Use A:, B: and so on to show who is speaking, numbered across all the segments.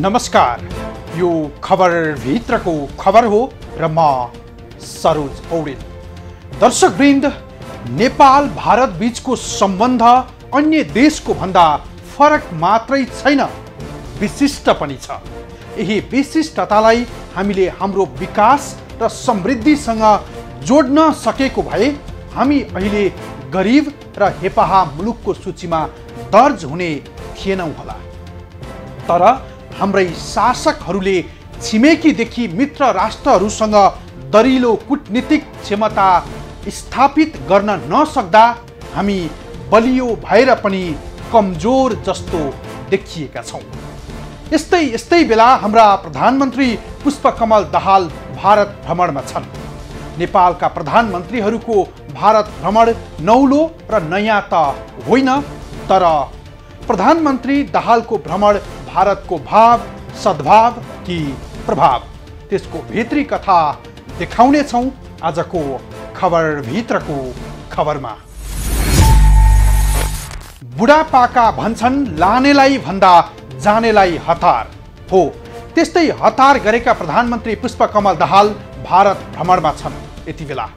A: नमस्कार, यो खबर भित्रको खबर हो र म सरोज पौडेल। दर्शकवृन्द, नेपाल भारत बीचको सम्बन्ध अन्य देशको भन्दा फरक मात्रै छैन, विशिष्ट पनि छ। यही विशिष्टतालाई हामीले हाम्रो विकास र समृद्धिसँग जोड्न सकेको भए हामी अहिले गरिब र हेपाहा मुलुकको सूचीमा दर्ज हुने थिएनौं होला। तर हाम्रै शासकहरूले छिमेकीदेखि मित्र राष्ट्रहरूसँग दरिलो कूटनीतिक क्षमता स्थापित गर्न नसक्दा हामी बलियो भएर पनि कमजोर जस्तो देखिएका छौं। यस्तै बेला हाम्रा प्रधानमन्त्री पुष्पकमल दाहाल भारत भ्रमणमा छन्। नेपालका प्रधानमन्त्रीहरूको भारत भ्रमण नौलो र नयाँ त होइन, तर प्रधानमन्त्री दाहालको भ्रमण भारतको भाव, सद्भाव कि प्रभाव, त्यसको भित्री कथा देखाउने छौं आजको खबर भित्रको खबरमा। बुढापाका भन्छन् लानेलाई भन्दा जानेलाई हतार हो, त्यस्तै हतार गरेका प्रधानमन्त्री पुष्पकमल दाहाल भारत भ्रमणमा छन्। यति बेला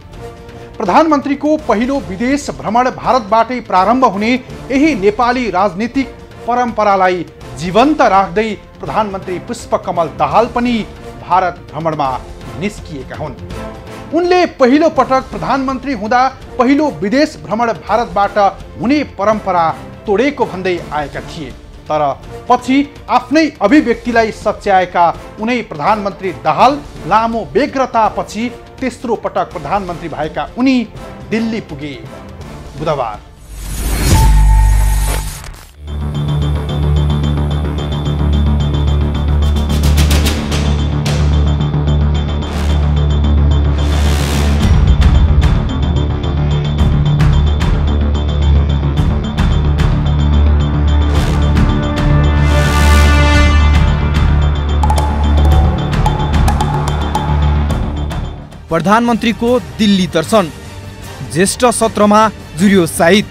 A: प्रधानमन्त्रीको पहिलो विदेश भ्रमण भारतबाटै प्रारम्भ हुने यही नेपाली राजनीतिक परम्परालाई जीवन्त राख्दै प्रधानमन्त्री पुष्पकमल दाहाल पनि भारत भ्रमणमा निस्किएका हुन्। उनले पहिलो पटक प्रधानमन्त्री हुँदा पहिलो विदेश भ्रमण भारतबाट हुने परम्परा तोडेको भन्दै आएका थिए, तर पछि आफ्नै अभिव्यक्तिलाई सच्याएका उनै प्रधानमन्त्री दाहाल लामो व्यग्रतापछि तेस्रो पटक प्रधानमन्त्री भएका उनी दिल्ली पुगे बुधबार।
B: प्रधानमन्त्रीको दिल्ली दर्शन, ज्येष्ठ सत्रमा जुर्यो साहिद।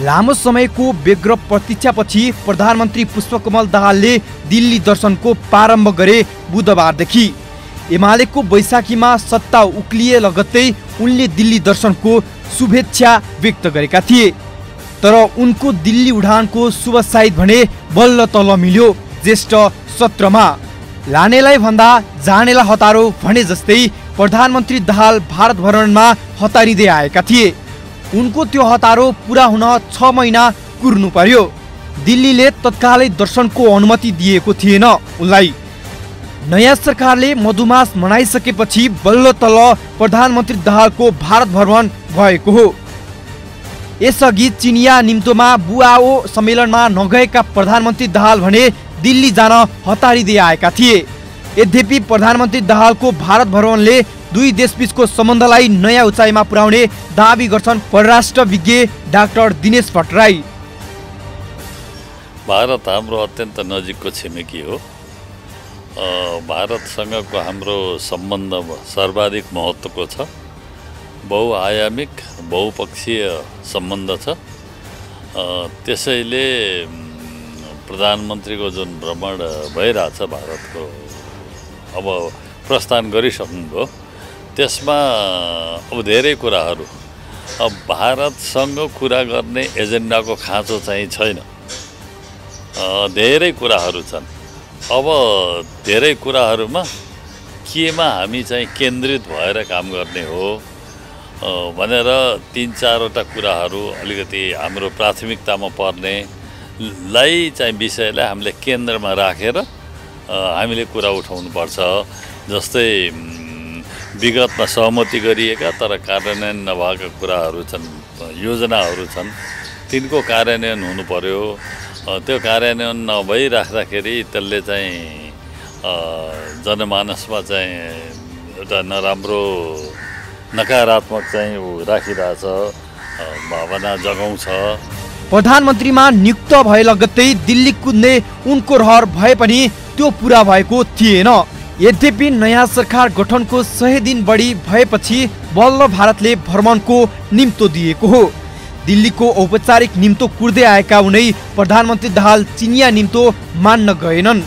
B: लामो समयको व्यग्र प्रतीक्षापछि प्रधानमन्त्री पुष्पकमल दाहालले दिल्ली दर्शनको प्रारम्भ गरे बुधबारदेखि। एमालेको बैशाखीमा सत्ता उक्लिए लगत्तै उनले दिल्ली दर्शनको शुभेच्छा व्यक्त गरेका थिए, तर उनको दिल्ली उडानको शुभ साहिद भने बल्ल तल मिल्यो ज्येष्ठ सत्रमा। लानेलाई भन्दा जानेलाई हतारो भने जस्तै प्रधानमन्त्री दाहाल भारत भ्रमणमा हतारिँदै आएका थिए। उनको त्यो हतारो पुरा हुन 6 महिना कुर्नु पर्यो। दिल्लीले तत्कालै दर्शनको अनुमति दिएको थिएन उनलाई। नयाँ सरकारले मधुमास मनाइसकेपछि बल्ल तल प्रधानमन्त्री दाहालको भारत भ्रमण भएको हो। यसअघि चिनिया निम्तोमा बुआओ सम्मेलनमा नगएका प्रधानमन्त्री दाहाल भने दिल्ली जान हतारिँदै आएका थिए। यद्यपि प्रधानमन्त्री दाहालको भारत भ्रमणले दुई देशबीचको सम्बन्धलाई नयाँ उचाइमा पुर्याउने दाबी गर्छन् परराष्ट्र विज्ञ डाक्टर दिनेश भट्टराई।
C: भारत हाम्रो अत्यन्त नजिकको छिमेकी हो। भारतसँगको हाम्रो सम्बन्ध सर्वाधिक महत्त्वको छ। बहुआयामिक बहुपक्षीय सम्बन्ध छ। त्यसैले प्रधानमन्त्रीको जुन भ्रमण भइरहेछ भारतको, अब प्रस्थान गरिसक्नुभयो, त्यसमा अब धेरै कुराहरू, अब भारतसँग कुरा गर्ने एजेन्डाको खाँचो चाहिँ छैन। धेरै कुराहरू छन्। अब धेरै कुराहरूमा केमा हामी चाहिँ केन्द्रित भएर काम गर्ने हो भनेर 3-4वटा कुराहरू अलिकति हाम्रो प्राथमिकतामा पर्ने चाहिँ विषयलाई हामीले केन्द्रमा राखेर हामीले कुरा उठाउनुपर्छ। जस्तै विगतमा सहमति गरिएका तर कार्यान्वयन नभएका कुराहरू छन्, योजनाहरू छन्, तिनको कार्यान्वयन हुनु पर्यो। त्यो कार्यान्वयन नभइराख्दाखेरि त्यसले चाहिँ जनमानसमा चाहिँ एउटा नराम्रो नकारात्मक चाहिँ राखिरहेछ, भावना जगाउँछ।
B: प्रधानमन्त्रीमा नियुक्त भए लगत्तै दिल्ली कुद्ने उनको रहर भए पनि त्यो पुरा भएको थिएन। यद्यपि नयाँ सरकार गठनको 100 दिन बढी भएपछि बल्ल भारतले भ्रमणको निम्तो दिएको हो। दिल्लीको औपचारिक निम्तो कुर्दै आएका उनै प्रधानमन्त्री दाहाल चिनिया निम्तो मान्न गएनन्।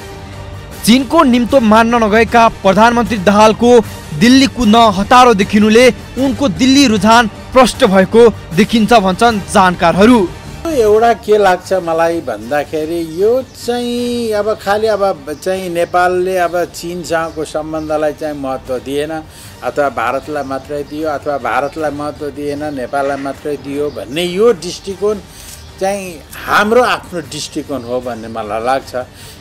B: चीनको निम्तो मान्न नगएका प्रधानमन्त्री दाहालको दिल्ली कुद्न हतारो देखिनुले उनको दिल्ली रुझान प्रष्ट भएको देखिन्छ भन्छन् जानकारहरू।
D: एउटा के लाग्छ मलाई भन्दाखेरि यो चाहिँ अब खालि अब चाहिँ नेपालले अब चीनसँगको सम्बन्धलाई चाहिँ महत्त्व दिएन अथवा भारतलाई मात्रै दियो अथवा भारतलाई महत्त्व दिएन नेपाललाई मात्रै दियो भन्ने यो दृष्टिकोण चाहिँ हाम्रो आफ्नो दृष्टिकोण हो भन्ने मलाई लाग्छ।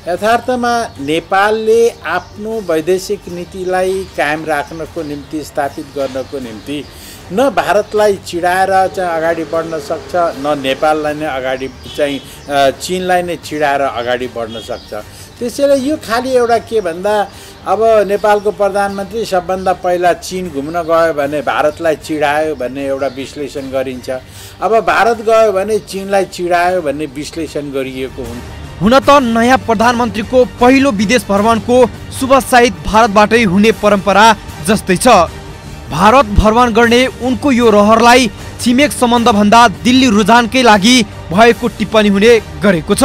D: यथार्थमा नेपालले आफ्नो वैदेशिक नीतिलाई कायम राख्नको निम्ति स्थापित गर्नको निम्ति न भारतलाई चिडाएर चाहिँ अगाडि बढ्न सक्छ न नेपाललाई नै अगाडि चाहिँ चीनलाई नै चिडाएर अगाडि बढ्न सक्छ। त्यसैले यो खालि एउटा के भन्दा अब नेपालको प्रधानमन्त्री सबभन्दा पहिला चीन घुम्न गयो भने भारतलाई चिडायो भन्ने एउटा विश्लेषण गरिन्छ। अब भारत गयो भने चीनलाई चिडायो भन्ने विश्लेषण गरिएको हुन्छ।
B: हुन त नयाँ प्रधानमन्त्रीको पहिलो विदेश भ्रमणको शुभ साइत भारतबाटै हुने परम्परा जस्तै छ। भारत भ्रमण गर्ने उनको यो रहरलाई छिमेक सम्बन्धभन्दा दिल्ली रुझानकै लागि भएको टिप्पणी हुने गरेको छ।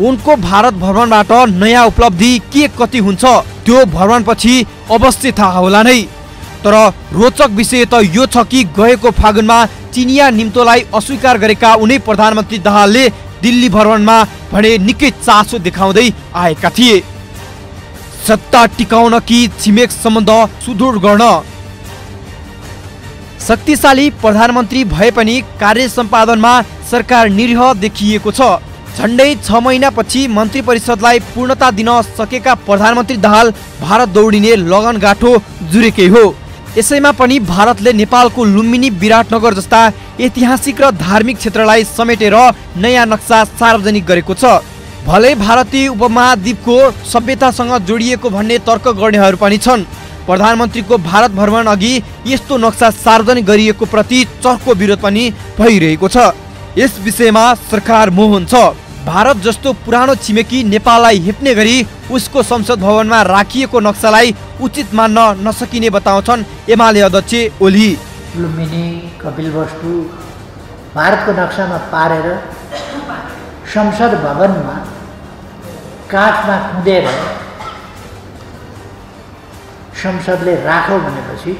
B: उनको भारत भ्रमणबाट नयाँ उपलब्धि के कति हुन्छ त्यो भ्रमणपछि अवश्य थाहा होला नै। तर रोचक विषय त यो छ कि गएको फागुनमा चिनिया निम्तोलाई अस्वीकार गरेका उनै प्रधानमन्त्री दाहालले दिल्ली भ्रमणमा भने निकै चासो देखाउँदै आएका थिए। सत्ता टिकाउन कि छिमेक सम्बन्ध सुदृढ गर्न। शक्तिशाली प्रधानमन्त्री भए पनि कार्य सम्पादनमा सरकार निरीह देखिएको छ। झन्डै 6 महिनापछि मन्त्री परिषदलाई पूर्णता दिन सकेका प्रधानमन्त्री दाहाल भारत दौडिने लगनगाठो जुरेकै हो। यसैमा पनि भारतले नेपालको लुम्बिनी विराटनगर जस्ता ऐतिहासिक र धार्मिक क्षेत्रलाई समेटेर नयाँ नक्सा सार्वजनिक गरेको छ। भलै भारतीय उपमहाद्वीपको सभ्यतासँग जोडिएको भन्ने तर्क गर्नेहरू पनि छन्। प्रधानमन्त्रीको भारत भ्रमण अघि यस्तो नक्सा सार्वजनिक गरिएको प्रति चर्को विरोध पनि भइरहेको छ। यस विषयमा सरकार मोहन छ। भारत जस्तो पुरानो छिमेकी नेपाललाई हेप्ने गरी उसको संसद भवनमा राखिएको नक्सालाई उचित मान्न नसकिने बताउँछन् एमाले अध्यक्ष ओली।
E: लुम्बिनी कपिलवस्तु भारतको नक्सामा पारेर संसद भवनमा काठमा कुदेर संसदले राखौ भनेपछि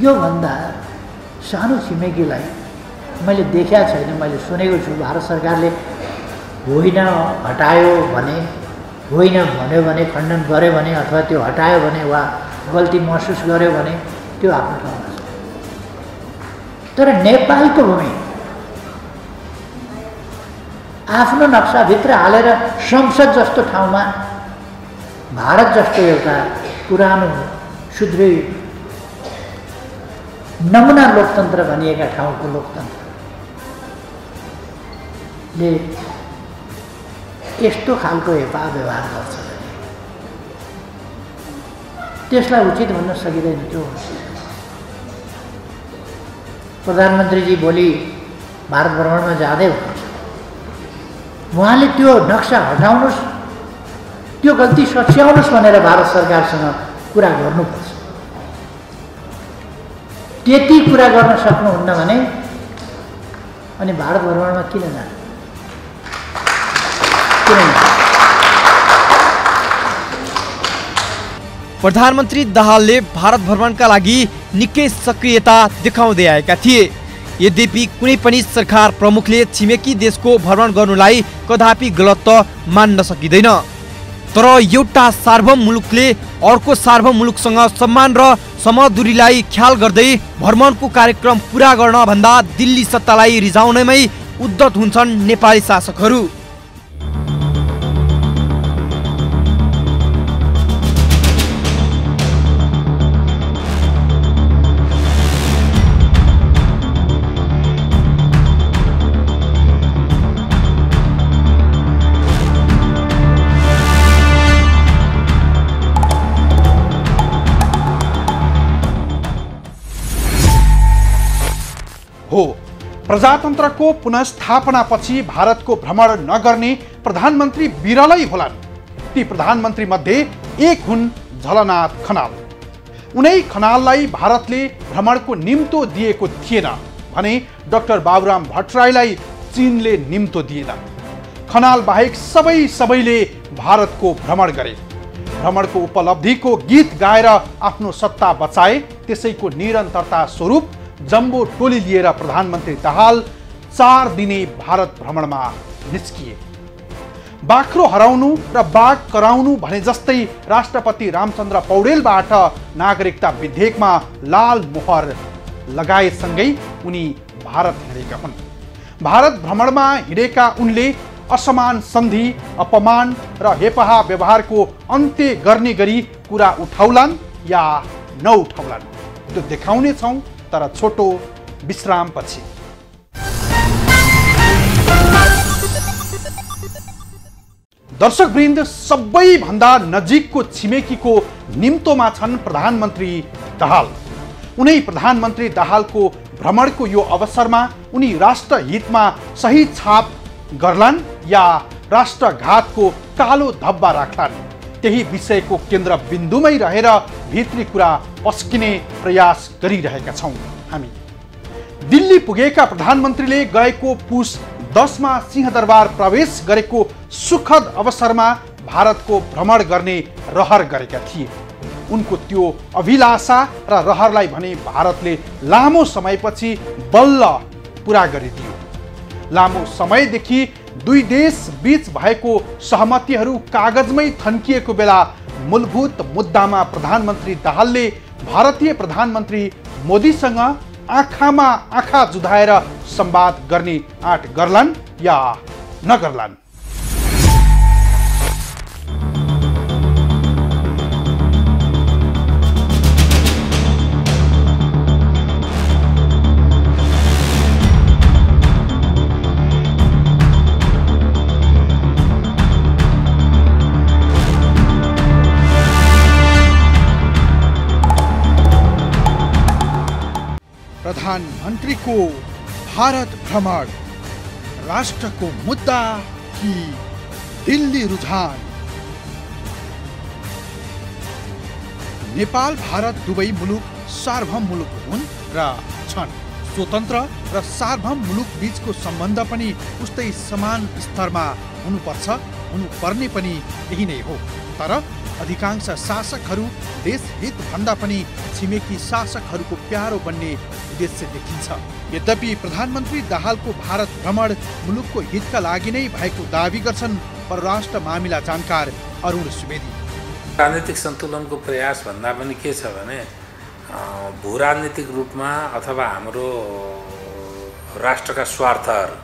E: यो भन्दा सानो छिमेकीलाई मैले देखेको छैन। मैले सुनेको छु भारत सरकारले होइन हटायो भने होइन भन्यो भने खण्डन गर्यो भने अथवा त्यो हटायो भने वा गल्ती महसुस गर्यो भने त्यो आफ्नो ठाउँमा छ। तर नेपालको भूमि आफ्नो नक्साभित्र हालेर संसद जस्तो ठाउँमा भारत जस्तो एउटा पुरानो सुदृढ नमुना लोकतन्त्र भनिएका ठाउँको लोकतन्त्रले यस्तो खालको हेपा व्यवहार गर्छ त्यसलाई उचित भन्न सकिँदैन। त्यो प्रधानमन्त्रीजी भोलि भारत भ्रमणमा जाँदै हुनुहुन्छ। उहाँले त्यो नक्सा हटाउनुहोस् त्यो गल्ती सच्याउनुहोस् भनेर भारत सरकारसँग कुरा गर्नुपर्छ। त्यति कुरा गर्न सक्नुहुन्न भने अनि भारत भ्रमणमा किन जानु?
B: प्रधानमन्त्री दाहालले भारत भ्रमणका लागि निकै सक्रियता देखाउँदै आएका थिए। यद्यपि कुनै पनि सरकार प्रमुखले छिमेकी देशको भ्रमण गर्नुलाई कदापि गलत त मान्न सकिँदैन। तर एउटा सार्वभौम मुलुकले अर्को सार्वभौम मुलुकसँग सम्मान र समदूरीलाई ख्याल गर्दै भ्रमणको कार्यक्रम पूरा गर्न भन्दा दिल्ली सत्तालाई रिझाउनमै उद्धत हुन्छन् नेपाली शासकहरू।
A: हो प्रजातन्त्रको पुनर्स्थापनापछि भारतको भ्रमण नगर्ने प्रधानमन्त्री विरलै होलान्। ती प्रधानमन्त्री मध्ये एक हुन् झलनाथ खनाल। उनै खनाललाई भारतले भ्रमणको निम्तो दिएको थिएन भने डाक्टर बाबुराम भट्टराईलाई चीनले निम्तो दिएन। खनाल बाहेक सबैले भारतको भ्रमण गरे। भ्रमणको उपलब्धिको गीत गाएर आफ्नो सत्ता बचाए। त्यसैको निरन्तरता स्वरूप जम्बो टोली लिएर प्रधानमन्त्री दाहाल 4 दिने भारत भ्रमणमा निस्किए। बाख्रो हराउनु र बाघ कराउनु भने जस्तै राष्ट्रपति रामचन्द्र पौडेलबाट नागरिकता विधेयकमा लाल मोहर लगाएसँगै उनी भारत हिँडेका हुन्। भारत भ्रमणमा हिँडेका उनले असमान सन्धि, अपमान र हेपहा व्यवहारको अन्त्य गर्ने गरी कुरा उठाउलान् या नउठाउलान् त्यो देखाउने छौं, तर छोटो विश्रामपछि। दर्शकवृन्द, सबैभन्दा नजिकको छिमेकीको निम्तोमा छन् प्रधानमन्त्री दाहाल। उनै प्रधानमन्त्री दाहालको भ्रमणको यो अवसरमा उनी राष्ट्रहितमा सही छाप गर्लान् या राष्ट्रघातको कालो धब्बा राख्लान्, त्यही विषयको केन्द्रबिन्दुमै रहेर भित्री कुरा पस्किने प्रयास गरिरहेका छौं हामी। दिल्ली पुगेका प्रधानमन्त्रीले गएको पुस 10 मा सिंहदरबार प्रवेश गरेको सुखद अवसरमा भारतको भ्रमण गर्ने रहर गरेका थिए। उनको त्यो अभिलाषा र रहरलाई भने भारतले लामो समयपछि बल्ल पुरा गरिदियो। लामो समयदेखि दुई देश बीच भएको सहमतिहरू कागजमै थन्किएको बेला मूलभूत मुद्दामा प्रधानमन्त्री दाहालले भारतीय प्रधानमन्त्री मोदीसँग आँखामा आँखा जुधाएर संवाद गर्ने आँट गर्लान् या नगर्लान्। प्रधानमन्त्रीको भारत भ्रमण राष्ट्रको मुद्दा कि दिल्ली रुझान? नेपाल भारत दुवै मुलुक सार्वभौम मुलुक हुन् र छन्। स्वतन्त्र र सार्वभौम मुलुक बीचको सम्बन्ध पनि उस्तै समान स्तरमा हुनुपर्छ, हुनुपर्ने पनि यही नै हो। तर अधिकांश शासकहरू देशहित भन्दा पनि छिमेकी शासकहरूको प्यारो बन्ने उद्देश्य देखिन्छ। यद्यपि प्रधानमन्त्री दाहालको भारत भ्रमण मुलुकको हितका लागि नै भएको दावी गर्छन् परराष्ट्र मामिला जानकार अरुण सुवेदी।
F: राजनीतिक सन्तुलनको प्रयास भन्दा पनि के छ भने भूराजनीतिक रूपमा अथवा हाम्रो राष्ट्रका स्वार्थहरूलाई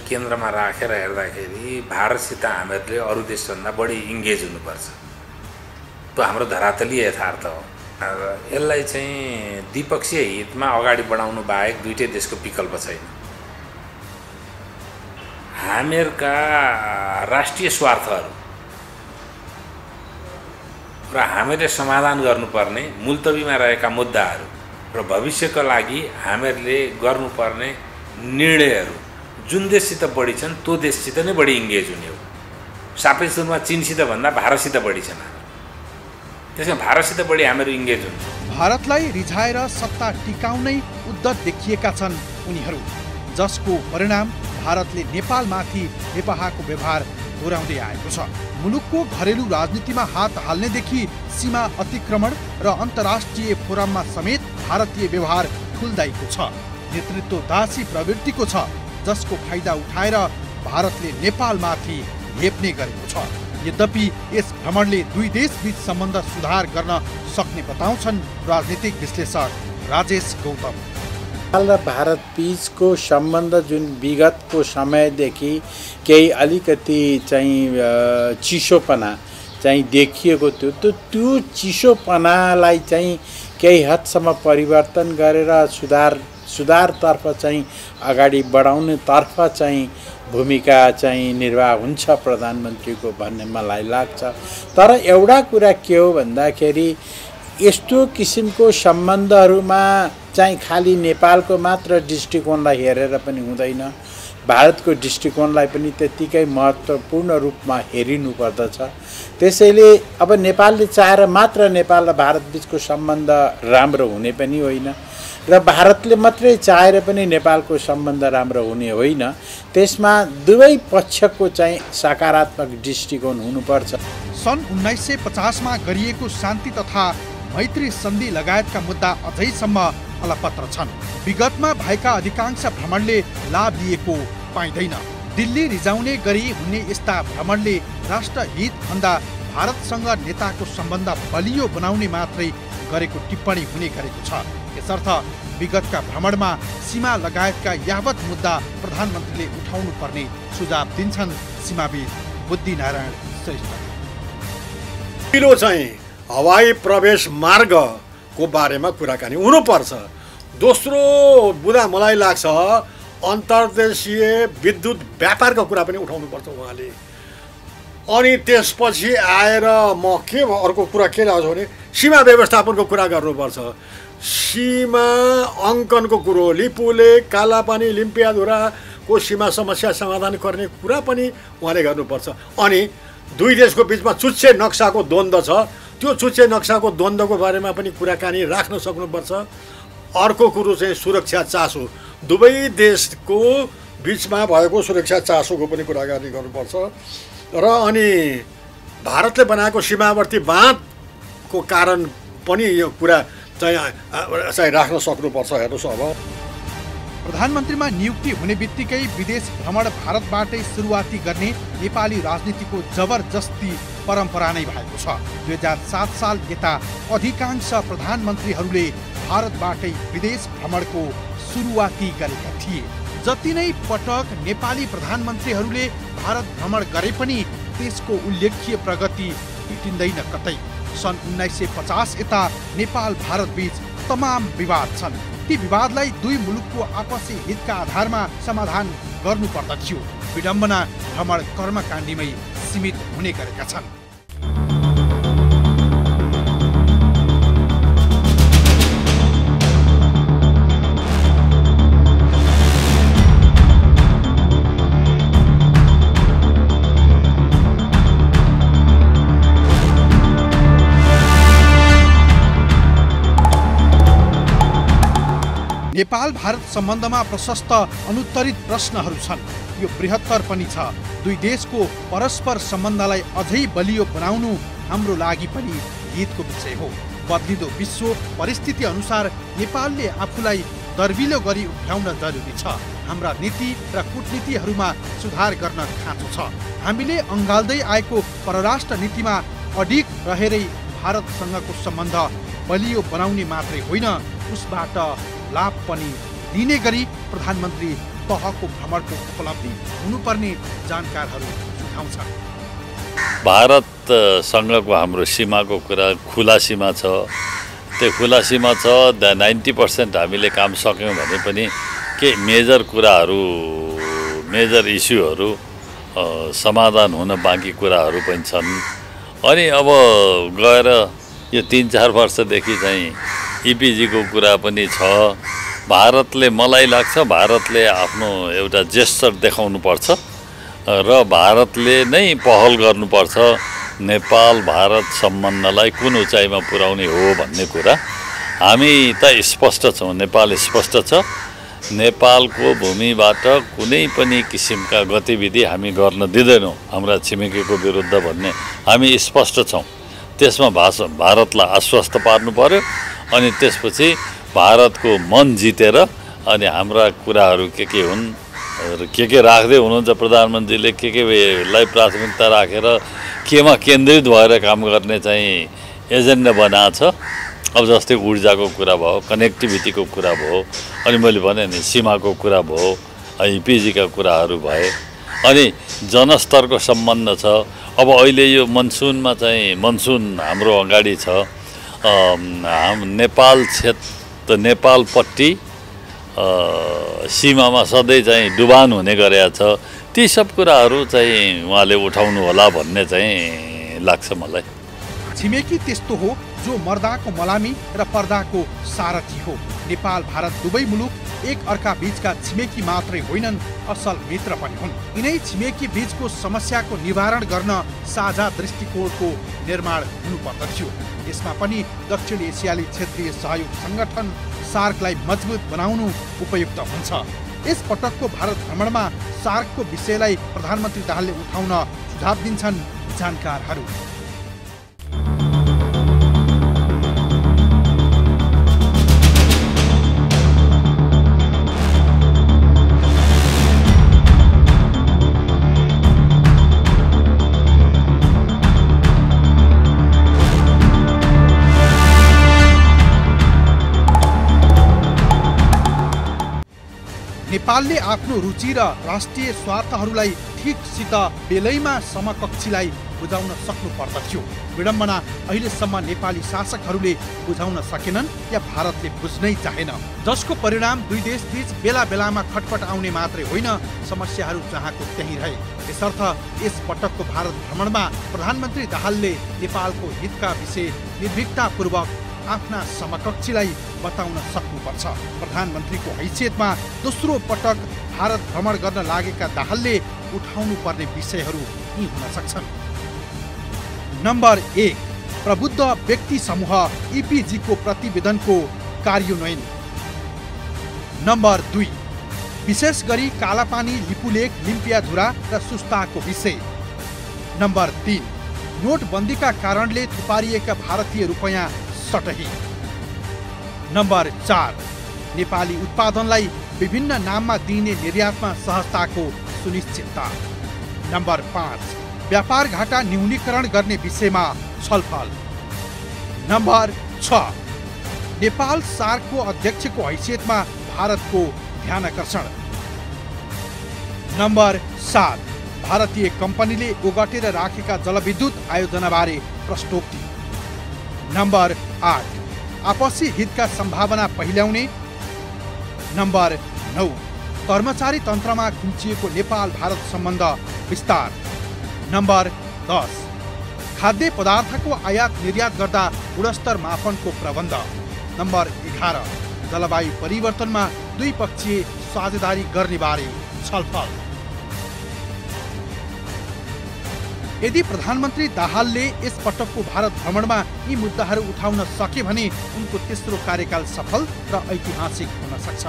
F: केन्द्रमा राखेर हेर्दाखेरि भारतसित हामीहरूले अरू देशभन्दा बढी इङ्गेज हुनुपर्छ। त्यो हाम्रो धरातलीय यथार्थ हो। यसलाई चाहिँ द्विपक्षीय हितमा अगाडि बढाउनु बाहेक दुईटै देशको विकल्प छैन। हामीहरूका राष्ट्रिय स्वार्थहरू र हामीले समाधान गर्नुपर्ने मुल्तवीमा रहेका मुद्दाहरू र भविष्यका लागि हामीहरूले गर्नुपर्ने निर्णयहरू जुन देशसित बढी छन् त्यो देशसित नै बढी इङ्गेज हुने हो। सापेक्ष रूपमा चीनसित भन्दा भारतसित बढी छन्। त्यसमा भारतसित बढी हामीहरू इङ्गेज हुन्छ।
A: भारतलाई रिझाएर सत्ता टिकाउनै उद्यत देखिएका छन् उनीहरू, जसको परिणाम भारतले नेपालमाथि हेपहाको व्यवहार दोहोऱ्याउँदै आएको छ। मुलुकको घरेलु राजनीतिमा हात हाल्नेदेखि सीमा अतिक्रमण र अन्तर्राष्ट्रिय फोरममा समेत भारतीय व्यवहार खुल्दाइको छ। नेतृत्व दासी प्रवृत्तिको छ, जसको फाइदा उठाएर भारतले नेपालमाथि हेप्ने गरेको छ। यद्यपि यस भ्रमणले दुई देशबीच सम्बन्ध सुधार गर्न सक्ने बताउँछन् राजनीतिक विश्लेषक राजेश गौतम।
D: नेपाल र भारत बीचको सम्बन्ध जुन विगतको समयदेखि केही अलिकति चाहिँ चिसोपना चाहिँ देखिएको थियो, त्यो चिसोपनालाई चाहिँ केही हदसम्म परिवर्तन गरेर सुधारतर्फ चाहिँ अगाडि बढाउनेतर्फ चाहिँ भूमिका चाहिँ निर्वाह हुन्छ प्रधानमन्त्रीको भन्ने मलाई लाग्छ। तर एउटा कुरा के हो भन्दाखेरि यस्तो किसिमको सम्बन्धहरूमा चाहिँ खालि नेपालको मात्र दृष्टिकोणलाई हेरेर पनि हुँदैन। भारतको दृष्टिकोणलाई पनि त्यत्तिकै महत्त्वपूर्ण रूपमा हेरिनुपर्दछ। त्यसैले अब नेपालले चाहेर मात्र नेपाल र भारत बीचको सम्बन्ध राम्रो हुने पनि होइन र भारतले मात्रै चाहेर पनि नेपालको सम्बन्ध राम्रो हुने होइन। त्यसमा दुवै पक्षको चाहिँ सकारात्मक दृष्टिकोण हुनुपर्छ।
A: सन् 1950 मा गरिएको शान्ति तथा मैत्री सन्धि लगायतका मुद्दा अझैसम्म अलपत्र छन्। विगतमा भएका अधिकांश भ्रमणले लाभ लिएको पाइँदैन। दिल्ली रिजाउने गरी हुने यस्ता भ्रमणले राष्ट्रहित भन्दा भारतसँग नेताको सम्बन्ध बलियो बनाउने मात्रै गरेको टिप्पणी हुने गरेको छ। यसर्थ विगतका भ्रमणमा सीमा लगायतका यावत मुद्दा प्रधानमन्त्रीले उठाउनु पर्ने सुझाव दिन्छन् सीमाविद बुद्धिनारायण श्रेष्ठ।
G: पहिलो चाहिँ हवाई प्रवेश मार्गको बारेमा कुराकानी हुनुपर्छ। दोस्रो बुदा मलाई लाग्छ अन्तर्देशीय विद्युत व्यापारको कुरा पनि उठाउनुपर्छ उहाँले। अनि त्यसपछि आएर म के अर्को कुरा के लाग्छ भने सीमा व्यवस्थापनको कुरा गर्नुपर्छ। सीमा अङ्कनको कुरो, लिपुले कालापानी लिम्पियाधुराको सीमा समस्या समाधान गर्ने कुरा पनि उहाँले गर्नुपर्छ। अनि दुई देशको बिचमा चुच्चे नक्साको द्वन्द्व छ, त्यो चुच्चे नक्साको द्वन्द्वको बारेमा पनि कुराकानी राख्न सक्नुपर्छ। अर्को कुरो चाहिँ सुरक्षा चासो, दुवै देशको बिचमा भएको सुरक्षा चासोको पनि कुराकानी गर्नुपर्छ। र अनि भारतले बनाएको सीमावर्ती बाँधको कारण पनि यो कुरा चाहिँ राख्न सक्नुपर्छ। हेर्नुहोस्, अब
A: प्रधानमन्त्रीमा नियुक्ति हुने बित्तिकै विदेश भ्रमण भारतबाटै सुरुवाती गर्ने नेपाली राजनीतिको जबरजस्ती परम्परा नै भएको छ। 2007 साल यता अधिकांश प्रधानमन्त्रीहरूले भारतबाटै विदेश भ्रमणको सुरुवाती गरेका थिए। जति नै पटक नेपाली प्रधानमन्त्रीहरूले भारत भ्रमण गरे पनि त्यसको उल्लेख्य प्रगति भेटिँदैन कतै। सन् 1950 यता नेपाल भारत बीच तमाम विवाद छन्। ती विवादलाई दुई मुलुकको आपसी हितका आधारमा समाधान गर्नुपर्दथ्यो। विडम्बना भ्रमण कर्मकाण्डीमै सीमित हुने गरेका छन्। नेपाल भारत सम्बन्धमा प्रशस्त अनुत्तरित प्रश्नहरू छन्। यो बृहत्तर पनि छ। दुई देशको परस्पर सम्बन्धलाई अझै बलियो बनाउनु हाम्रो लागि पनि हितको विषय हो। बदलिँदो विश्व परिस्थिति अनुसार नेपालले आफूलाई दर्बिलो गरी उभ्याउन जरुरी छ। हाम्रा नीति र कूटनीतिहरूमा सुधार गर्न खाँचो छ। हामीले अँगाल्दै आएको परराष्ट्र नीतिमा अडिग रहेरै भारतसँगको सम्बन्ध बलियो बनाउने मात्रै होइन, उसबाट लाभ पनि लिने गरी प्रधानमन्त्री तहको भ्रमणको उपलब्धि हुनुपर्ने जानकारहरू सुझाउँछन्।
C: भारतसँगको हाम्रो सीमाको कुरा खुला सीमा छ। त्यो खुला सीमा छ, 90% हामीले काम सक्यौँ भने पनि केही मेजर कुराहरू, मेजर इस्युहरू समाधान हुन बाँकी कुराहरू पनि छन्। अनि अब गएर यो 3-4 वर्षदेखि चाहिँ इपिजीको कुरा पनि छ। भारतले, मलाई लाग्छ भारतले आफ्नो एउटा जेस्चर देखाउनुपर्छ र भारतले नै पहल गर्नुपर्छ नेपाल भारत सम्बन्धलाई कुन उचाइमा पुर्याउने हो भन्ने कुरा। हामी त स्पष्ट छौँ, नेपाल स्पष्ट छ। नेपालको भूमिबाट कुनै पनि किसिमका गतिविधि हामी गर्न दिँदैनौँ हाम्रा छिमेकीको विरुद्ध भन्ने हामी स्पष्ट छौँ। त्यसमा भारतलाई आश्वस्त पार्नु पर्यो। अनि त्यसपछि भारतको मन जितेर अनि हाम्रा कुराहरू के हुन्, के राख्दै हुनुहुन्छ प्रधानमन्त्रीले, केलाई प्राथमिकता राखेर केमा केन्द्रित भएर काम गर्ने चाहिँ एजेन्डा बनाएको छ। अब जस्तै ऊर्जाको कुरा भयो, कनेक्टिभिटीको कुरा भयो, अनि मैले भने नि सीमाको कुरा भयो, इपिजीका कुराहरू भए, अनि जनस्तरको सम्बन्ध छ। अब अहिले यो मनसुनमा चाहिँ मनसुन हाम्रो अगाडि छ। नेपाल क्षेत्र, नेपालपट्टि सीमामा सधैँ चाहिँ डुबान हुने गरेका छ। ती सब कुराहरू चाहिँ उहाँले उठाउनु होला भन्ने चाहिँ लाग्छ मलाई।
A: छिमेकी त्यस्तो हो जो मर्दाको मलामी र पर्दाको सारथी हो। नेपाल भारत दुवै मुलुक एक अर्का बीचका छिमेकी मात्रै होइनन्, असल मित्र पनि हुन्। यिनै छिमेकी बीचको समस्याको निवारण गर्न साझा दृष्टिकोणको निर्माण हुनुपर्दथ्यो। यसमा पनि दक्षिण एसियाली क्षेत्रीय सहयोग संगठन सार्कलाई मजबुत बनाउनु उपयुक्त हुन्छ। यस पटकको भारत भ्रमणमा सार्कको विषयलाई प्रधानमन्त्री दाहालले उठाउन सुझाव दिन्छन् जानकारहरू। नेपालले आफ्नो रुचि र राष्ट्रिय स्वार्थहरूलाई ठिकसित बेलैमा समकक्षीलाई बुझाउन सक्नु पर्दथ्यो। विडम्बना अहिलेसम्म नेपाली शासकहरूले बुझाउन सकेनन् या भारतले बुझ्नै चाहेन, जसको परिणाम दुई देशबीच बेला बेलामा खटपट आउने मात्रै होइन, समस्याहरू जहाँको त्यहीँ रहे। यसर्थ यस पटकको भारत भ्रमणमा प्रधानमन्त्री दाहालले नेपालको हितका विषय निर्भीकतापूर्वक आफ्ना समकक्षीलाई बताउन सक्नुपर्छ। प्रधानमन्त्रीको हैसियतमा दोस्रो पटक भारत भ्रमण गर्न लागेका दाहालले उठाउनु पर्ने विषयहरू यी हुन सक्छन्। नम्बर 1, प्रबुद्ध व्यक्ति समूह इपिजीको प्रतिवेदनको कार्यान्वयन। नम्बर 2, विशेष गरी कालापानी, लिपुलेक, लिम्पियाधुरा र सुस्ताको विषय। नम्बर 3, नोटबन्दीका कारणले थुपारिएका भारतीय रुपैयाँ सटही। नम्बर 4, नेपाली उत्पादनलाई विभिन्न नाममा दिइने निर्यातमा सहजताको सुनिश्चितता। नम्बर 5, व्यापार घाटा न्यूनीकरण गर्ने विषयमा छलफल। नम्बर 6, नेपाल सार्कको अध्यक्षको हैसियतमा भारतको ध्यानकर्षण। नम्बर 7, भारतीय कम्पनीले ओगटेर राखेका जलविद्युत आयोजनाबारे प्रश्नोक्ति। नम्बर 8, आपसी हितका सम्भावना पहिल्याउने। नम्बर 9, कर्मचारी तन्त्रमा खुम्चिएको नेपाल भारत सम्बन्ध विस्तार। नम्बर 10, खाद्य पदार्थको आयात निर्यात गर्दा गुणस्तर मापनको प्रबन्ध। नम्बर 11, जलवायु परिवर्तनमा द्विपक्षीय साझेदारी गर्नेबारे छलफल। यदि प्रधानमन्त्री दाहालले यस पटकको भारत भ्रमणमा यी मुद्दाहरू उठाउन सके भने उनको तेस्रो कार्यकाल सफल र ऐतिहासिक हुन सक्छ।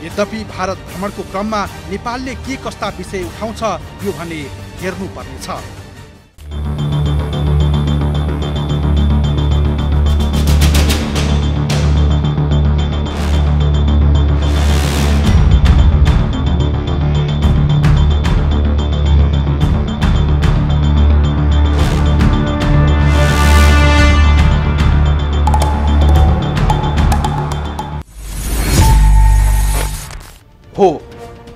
A: यद्यपि भारत भ्रमणको क्रममा नेपालले के कस्ता विषय उठाउँछ यो भने हेर्नुपर्नेछ। हो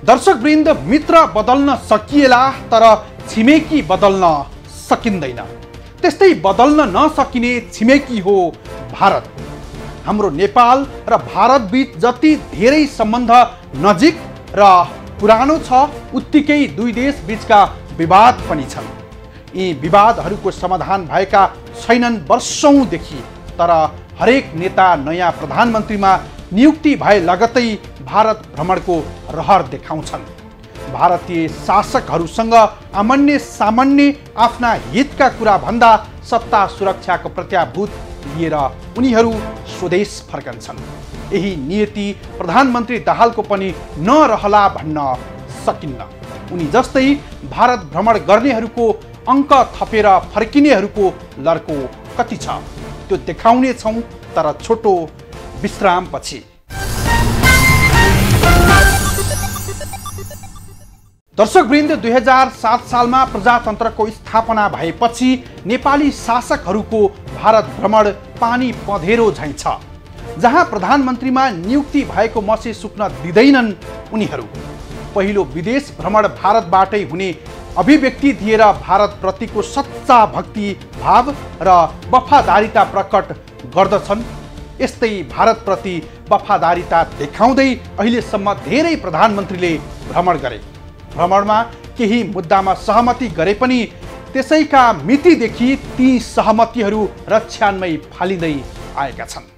A: दर्शकवृन्द, मित्र बदल्न सकिएला तर छिमेकी बदल्न सकिँदैन। त्यस्तै बदल्न नसकिने छिमेकी हो भारत। हाम्रो नेपाल र भारत बीच जति धेरै सम्बन्ध नजिक र पुरानो छ, उत्तिकै दुई देश बीचका विवाद पनि छन्। यी विवादहरूको समाधान भएका छैनन् वर्षौंदेखि, तर हरेक नेता नयाँ प्रधानमन्त्रीमा नियुक्ति भए लगत्तै भारत भ्रमणको रहर देखाउँछन्। भारतीय शासकहरूसँग सामान्य सामान्य आफ्ना हितका कुरा भन्दा सत्ता सुरक्षाको प्रत्याभूत लिएर उनीहरू स्वदेश फर्कन्छन्। यही नियति प्रधानमन्त्री दाहालको पनि नरहला भन्न सकिन्न। उनी जस्तै भारत भ्रमण गर्नेहरूको अङ्क थपेर फर्किनेहरूको लर्को कति छ त्यो देखाउने छौं, तर छोटो विश्रामपछि। दर्शकवृन्द, 2007 सालमा प्रजातन्त्रको स्थापना भएपछि नेपाली शासकहरूको भारत भ्रमण पानी पँधेरो झैं छ। जहाँ प्रधानमन्त्रीमा नियुक्ति भएको मसी सुक्न दिँदैनन् उनीहरू। पहिलो विदेश भ्रमण भारतबाटै हुने अभिव्यक्ति दिएर भारतप्रतिको सच्चा भक्ति भाव र वफादारीता प्रकट गर्दछन्। यस्तै भारतप्रति वफादारीता देखाउँदै अहिलेसम्म धेरै प्रधानमन्त्रीले भ्रमण गरे। भ्रमणमा केही मुद्दामा सहमति गरे पनि त्यसैका मितिदेखि ती सहमतिहरू रक्षान्मै फालिँदै आएका छन्।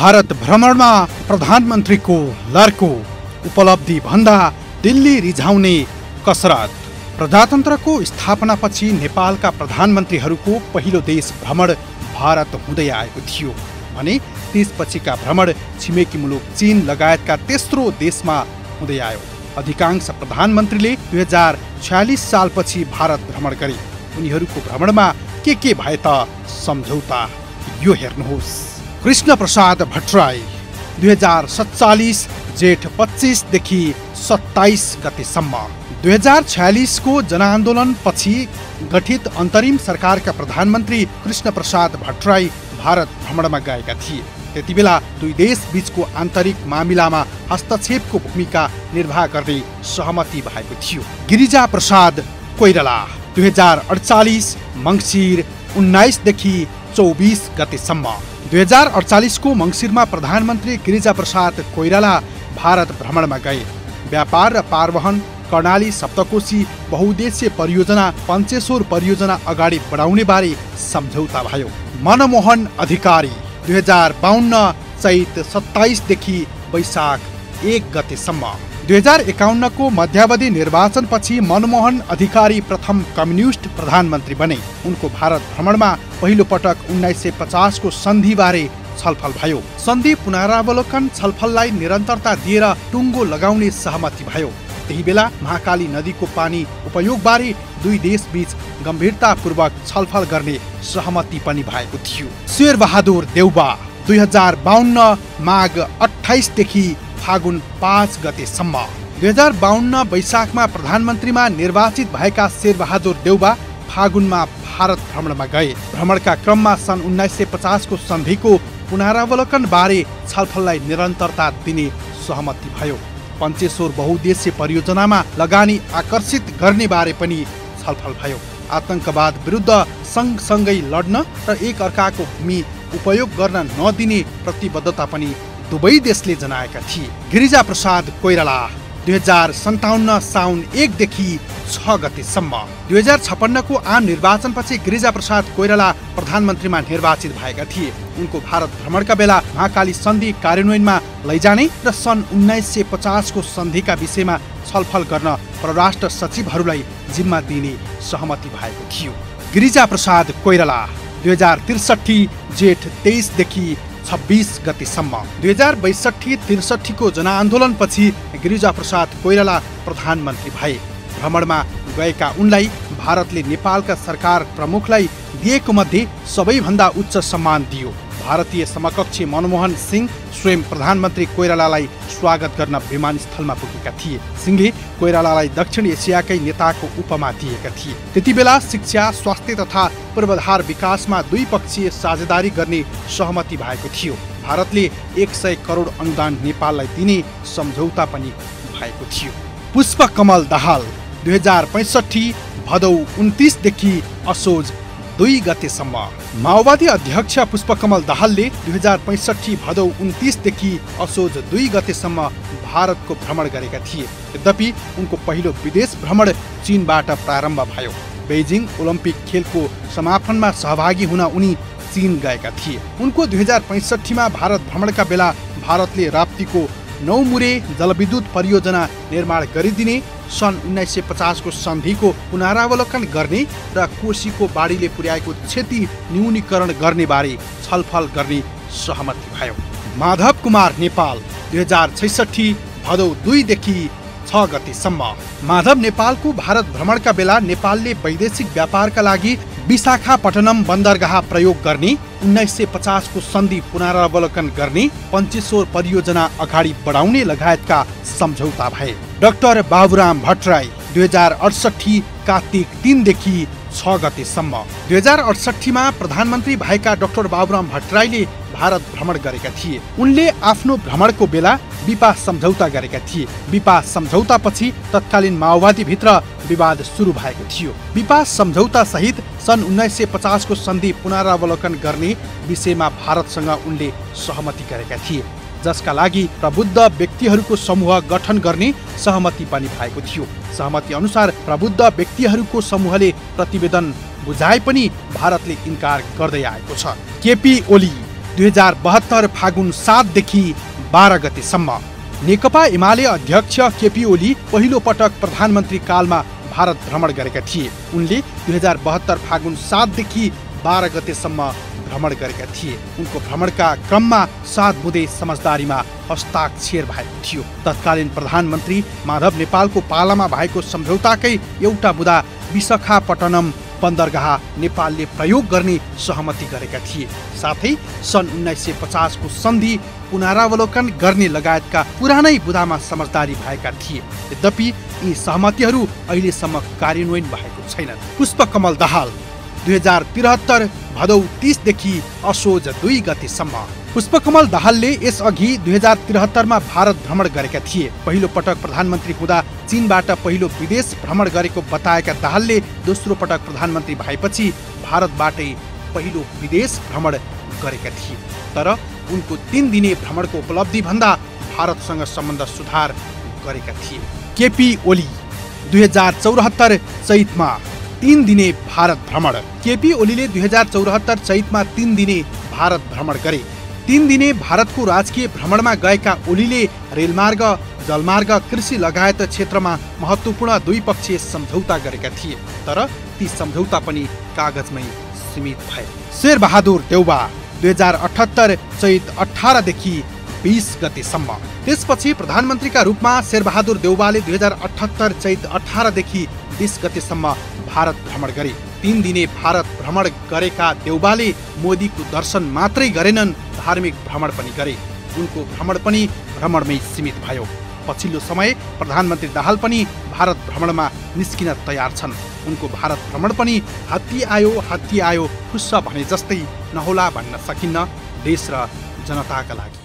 A: भारत भ्रमणमा प्रधानमन्त्रीको लर्को, उपलब्धि भन्दा दिल्ली रिझाउने कसरत। प्रजातन्त्रको स्थापनापछि नेपालका प्रधानमन्त्रीहरूको पहिलो देश भ्रमण भारत हुँदै आएको थियो भने त्यसपछिका भ्रमण छिमेकी मुलुक चीन लगायतका तेस्रो देशमा हुँदै आयो। अधिकांश प्रधानमन्त्रीले 2046 सालपछि भारत भ्रमण गरे। उनीहरूको भ्रमणमा के भए त सम्झौता, यो हेर्नुहोस्। कृष्ण प्रसाद भट्टराई 2047 जेठ 25 देखि 27 गतेसम्म। 2046 को जनआन्दोलन पछि गठित अन्तरिम सरकारका प्रधानमन्त्री कृष्ण प्रसाद भट्टराई भारत भ्रमणमा गएका थिए। त्यति बेला दुई देश बीचको आन्तरिक मामिलामा हस्तक्षेपको भूमिका निर्वाह गर्ने सहमति भएको थियो। गिरिजा प्रसाद कोइराला 2048 मङ्सिर 19 देखि 24 गतेसम्म। 2048 को मङ्सिरमा प्रधानमन्त्री गिरिजा प्रसाद कोइराला भारत भ्रमणमा गए। व्यापार र पारवहन, कर्णाली सप्तकोशी बहुउद्देश्य परियोजना, पञ्चेश्वर परियोजना अगाडि बढाउने बारे सम्झौता भयो। मनमोहन अधिकारी 2052 चैत 27 देखि वैशाख 1 गतेसम्म। 2051 को मध्यावधि निर्वाचनपछि मनमोहन अधिकारी प्रथम कम्युनिस्ट प्रधानमन्त्री बने। उनको भारत भ्रमणमा पहिलो पटक 1950 को सन्धिबारे छलफल भयो। सन्धि पुनरावलोकन छलफललाई निरन्तरता दिएर टुङ्गो लगाउने सहमति भयो। त्यही बेला महाकाली नदीको पानी उपयोगबारे दुई देशबीच गम्भीरतापूर्वक छलफल गर्ने सहमति पनि भएको थियो। शेरबहादुर देउबा 2052 माघ 28 देखि फागुन 5 गतेसम्म। 2052 वैशाखमा प्रधानमन्त्रीमा निर्वाचित भएका शेरबहादुर देउबा फागुनमा भारत भ्रमणमा गए। भ्रमणका क्रममा सन् 1950 को सन्धिको पुनरावलोकन बारे छलफललाई निरन्तरता दिने सहमति भयो। पञ्चेश्वर बहुउद्देश्य परियोजनामा लगानी आकर्षित गर्ने बारे पनि छलफल भयो। आतंकवाद विरुद्ध सँगसँगै लड्न र एक अर्काको भूमि उपयोग गर्न नदिने प्रतिबद्धता पनि दुवै देशले जनाएका थिए। गिरिजा प्रसाद कोइराला 2057 साउन 1 देखि 6 गतेसम्म। 2056 को आम निर्वाचनपछि गिरिजा प्रसाद कोइराला प्रधानमन्त्रीमा निर्वाचित भएका थिए। उनको भारत भ्रमणका बेला महाकाली सन्धि कार्यान्वयनमा लैजाने र सन् 1950 को सन्धिका विषयमा छलफल गर्न परराष्ट्र सचिवहरूलाई जिम्मा दिने सहमति भएको थियो। गिरिजा प्रसाद कोइराला 2063 जेठ 23 देखि 26 गतेसम्म। 2062-63 को जनआन्दोलनपछि गिरिजा प्रसाद कोइराला प्रधानमन्त्री भए। भ्रमणमा गएका उनलाई भारतले नेपालका सरकार प्रमुखलाई दिएको मध्ये सबैभन्दा उच्च सम्मान दियो। भारतीय समकक्षी मनमोहन सिंह स्वयं प्रधानमन्त्री कोइरालालाई स्वागत गर्न विमानस्थलमा पुगेका थिए। सिंहले कोइरालालाई दक्षिण एसियाकै नेताको उपमा दिएका थिए। त्यति बेला शिक्षा, स्वास्थ्य तथा पूर्वाधार विकासमा द्विपक्षीय साझेदारी गर्ने सहमति भएको थियो। भारतले 100 करोड अनुदान नेपाललाई दिने सम्झौता पनि भएको थियो। पुष्पकमल दाहाल 2065 भदौ 29 देखि असोज 2 गतेसम्म। माओवादी अध्यक्ष पुष्पकमल दाहालले 2065 भदौ 29 देखि असोज 2 गतेसम्म भारतको भ्रमण गरेका थिए। यद्यपि उनको पहिलो विदेश भ्रमण चीनबाट प्रारम्भ भयो। बेइजिङ ओलम्पिक खेलको समापनमा सहभागी हुन उनी चीन गएका थिए। उनको 2065 मा भारत भ्रमणका बेला भारतले राप्तीको 9 मुरे जलविद्युत परियोजना निर्माण गरिदिने, सन् 1950 को सन्धिको पुनरावलोकन गर्ने र कोशीको बाढीले पुर्याएको क्षति न्यूनीकरण गर्ने बारे छलफल गर्ने सहमति भयो। माधव कुमार नेपाल 2066 भदौ 2 देखि 6 गतेसम्म। माधव नेपालको भारत भ्रमणका बेला नेपालले वैदेशिक व्यापारका लागि विशाखापट्टनम बन्दरगाह प्रयोग गर्ने, 1950 को सन्धि पुनरावलोकन गर्ने, पञ्चेश्वर परियोजना अगाडि बढाउने लगायतका सम्झौता भए। डाक्टर बाबुराम भट्टराई 2068 कार्तिक 3 देखि 6 गतेसम्म। 2068मा प्रधानमन्त्री भएका डाक्टर बाबुराम भट्टराईले भारत भ्रमण गरेका थिए। उनले आफ्नो भ्रमणको बेला विपा सम्झौता गरेका थिए। विपा सम्झौतापछि तत्कालीन माओवादीभित्र विवाद सुरु भएको थियो। विपा सम्झौता सहित सन् 1950 को सन्धि पुनरावलोकन गर्ने विषयमा भारतसँग उनले सहमति गरेका थिए, जसका लागि प्रबुद्ध व्यक्तिहरूको समूह गठन गर्ने सहमति पनि भएको थियो। सहमति अनुसार प्रबुद्ध व्यक्तिहरूको समूहले प्रतिवेदन बुझाए पनि भारतले इन्कार गर्दै आएको छ। केपी ओली 2072 फागुन 7 देखि 12 गतेसम्म। नेकपा एमाले अध्यक्ष केपी ओली पहिलो पटक प्रधानमन्त्री कालमा भारत भ्रमण गरेका थिए। उनले 2072 फागुन 7 देखि 12 गतेसम्म भ्रमण गरेका थिए। उनको भ्रमणका क्रममा 7 बुँदे समझदारीमा हस्ताक्षर भएको थियो। तत्कालीन प्रधानमन्त्री माधव नेपालको पालामा भएको सम्झौताकै एउटा बुँदा विशाखापट्टनम बन्दरगाह नेपालले प्रयोग गर्ने सहमति गरेका थिए। साथै सन् 1950 को सन्धि पुनरावलोकन गर्ने लगायतका पुरानै बुँदामा समझदारी भएका थिए। यद्यपि यी सहमतिहरू अहिलेसम्म कार्यान्वयन भएको छैनन्। पुष्पकमल दाहाल 2073 भदौ 30 देखि असोज 2 गतेसम्म। पुष्पकमल दाहालले यसअघि 2073 मा भारत भ्रमण गरेका थिए। पहिलो पटक प्रधानमन्त्री हुँदा चीनबाट पहिलो विदेश भ्रमण गरेको बताएका दाहालले दोस्रो पटक प्रधानमन्त्री भएपछि भारतबाटै पहिलो विदेश भ्रमण गरेका थिए। तर उनको 3 दिने भ्रमणको उपलब्धि भन्दा भारतसँग सम्बन्ध सुधार गरेका थिए। केपी ओली 2074 चैतमा 3 दिने भारत भ्रमण। केपी ओलीले 2074 चैतमा 3 दिने भारत भ्रमण गरे। 3 दिने भारतको राजकीय भ्रमणमा गएका ओलीले रेलमार्ग, जलमार्ग, कृषि लगायत क्षेत्रमा महत्त्वपूर्ण द्विपक्षीय सम्झौता गरेका थिए। तर ती सम्झौता पनि कागजमै सीमित भए। शेरबहादुर देउवा 2078 चैत 18 देखि 20 गतेसम्म। त्यसपछि प्रधानमन्त्रीका रूपमा शेरबहादुर देउवाले 2078 चैत 18 देखि 20 गतेसम्म भारत भ्रमण गरे। 3 दिने भारत भ्रमण गरेका देउवाले मोदीको दर्शन मात्रै गरेनन्, धार्मिक भ्रमण पनि गरे। उनको भ्रमण पनि भ्रमणमै सीमित भयो। पछिल्लो समय प्रधानमन्त्री दाहाल पनि भारत भ्रमणमा निस्किन तयार छन्। उनको भारत भ्रमण पनि हात्ती आयो खुस्स भने जस्तै नहोला भन्न सकिन्न, देश र जनताका लागि।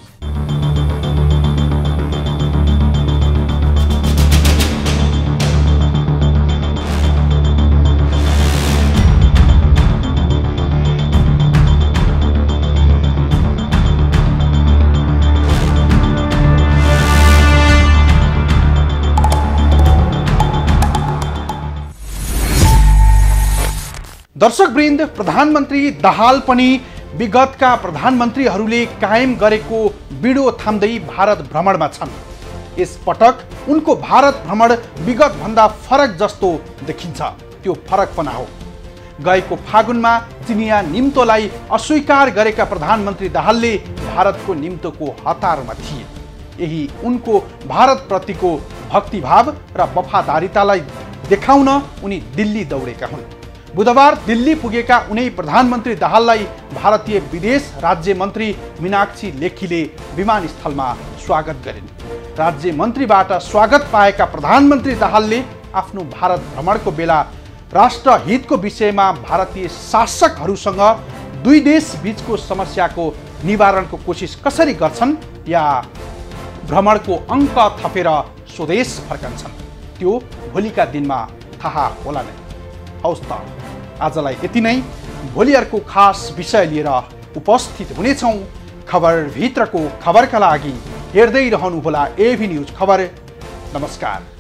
A: दर्शकवृन्द, प्रधानमन्त्री दाहाल पनि विगतका प्रधानमन्त्रीहरूले कायम गरेको बिडो थाम्दै भारत भ्रमणमा छन्। यस पटक उनको भारत भ्रमण विगतभन्दा फरक जस्तो देखिन्छ। त्यो फरकपना हो। गएको फागुनमा चिनिया निम्तोलाई अस्वीकार गरेका प्रधानमन्त्री दाहालले भारतको निम्तोको हतारमा थिए। यही उनको भारतप्रतिको भक्तिभाव र वफादारीतालाई देखाउन उनी दिल्ली दौडेका हुन्। बुधबार दिल्ली पुगेका उनै प्रधानमन्त्री दाहाललाई भारतीय विदेश राज्य मन्त्री मीनाक्षी लेखीले विमानस्थलमा स्वागत गरिन्। राज्य मन्त्रीबाट स्वागत पाएका प्रधानमन्त्री दाहालले आफ्नो भारत भ्रमणको बेला राष्ट्रहितको विषयमा भारतीय शासकहरूसँग दुई देश बीचको समस्याको निवारणको कोसिस कसरी गर्छन् या भ्रमणको अङ्क थपेर स्वदेश फर्कन्छन्, त्यो भोलिका दिनमा थाहा होला नै। हौस् त, आजलाई यति नै। भोलि अर्को खास विषय लिएर उपस्थित हुनेछौँ। खबर भित्रको खबरका लागि हेर्दै रहनुहोला एभी न्युज खबर। नमस्कार।